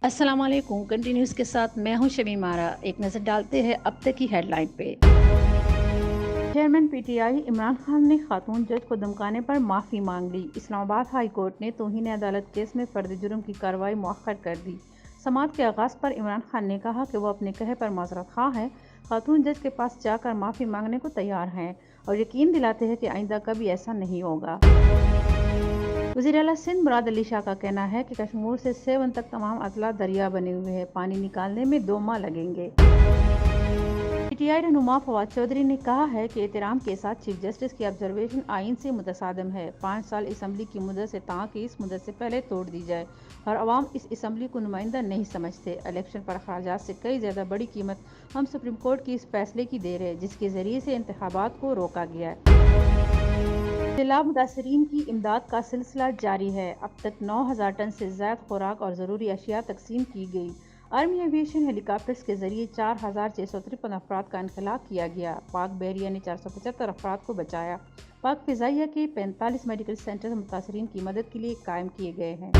अस्सलाम वालेकुम। कंटिन्यूज के साथ मैं हूं शमीम आरा। एक नज़र डालते हैं अब तक की हेडलाइन पे। चेयरमैन पीटीआई इमरान खान ने खातून जज को धमकाने पर माफ़ी मांग ली। इस्लामाबाद हाई कोर्ट ने तौहीन अदालत केस में फर्द जुर्म की कार्रवाई मुअख्खर कर दी। समाअत के आगाज़ पर इमरान खान ने कहा कि वो अपने कहे पर माजरत खां हैं, खातून जज के पास जाकर माफ़ी मांगने को तैयार हैं और यकीन दिलाते हैं कि आइंदा कभी ऐसा नहीं होगा। वज़ीर आला सिंध मुराद अली शाह का कहना है कि कश्मीर से सेवन तक तमाम अजला दरिया बने हुए हैं, पानी निकालने में 2 माह लगेंगे। पीटीआई रहनुमा फवाद चौधरी ने कहा है कि एहतराम के साथ चीफ जस्टिस की ऑब्जर्वेशन आइन से मुतसादम है। 5 साल असम्बली की मुद्दत से ताकि इस मुद्दत से पहले तोड़ दी जाए और अवाम इस असम्बली को नुमाइंदा नहीं समझते। इलेक्शन पर अखराजात से कई ज़्यादा बड़ी कीमत हम सुप्रीम कोर्ट की इस फैसले की दे रहे हैं, जिसके ज़रिए से इंतखाबात को रोका गया है। सैलाब मुतासरीन की इमदाद का सिलसिला जारी है। अब तक 9,000 टन से ज़्यादा खुराक और ज़रूरी अशिया तकसीम की गई। आर्मी एविएशन हेलीकॉप्टर्स के जरिए 4,653 अफराद का इनखला किया गया। पाक बहरिया ने 475 अफराद को बचाया। पाक फिजाइया के 45 मेडिकल सेंटर मुतासरीन की मदद के लिए कायम किए गए हैं।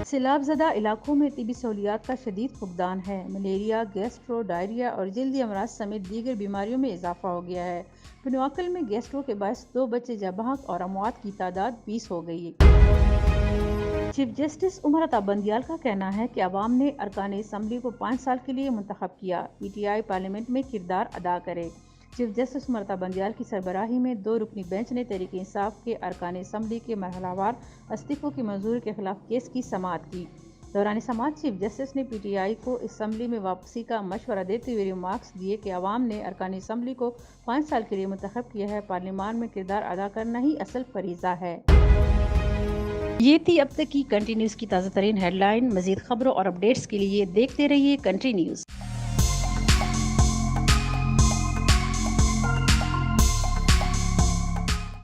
सैलाब ज़दा इलाकों में तिबी सहूलियात का शदीद फुकदान है। मलेरिया, गैस्ट्रो, डायरिया और जल्दी अमराज समेत दीगर बीमारियों में इजाफा हो गया है। पिनवाकल में गैस्ट्रो के बायस 2 बच्चे जबाहक और अमवात की तादाद 20 हो गई है। चीफ जस्टिस उमर अता बंदियाल का कहना है कि अवाम ने अरकान असम्बली को 5 साल के लिए मुंतखब किया। पीटीआई पार्लियामेंट में किरदार अदा करे। चीफ जस्टिस उमर अता बंदियाल की सरबराही में 2 रुकनी बेंच ने तहरीक इंसाफ के अरकान असम्बली के मरहलावार इस्तीफों की मंजूरी के खिलाफ केस की समाअत की। दौरान समाअत चीफ जस्टिस ने पीटीआई को असम्बली में वापसी का मशवरा देते हुए रिमार्क्स दिए कि अवाम ने अरकान असम्बली को 5 साल के लिए मुंतखब किया है, पार्लियामान में किरदार अदा करना ही असल फरीज़ा है। ये थी अब तक की कंट्री न्यूज़ की ताज़ा तरीन हेडलाइन। मज़ीद खबरों और अपडेट्स के लिए देखते रहिए कंट्री न्यूज़।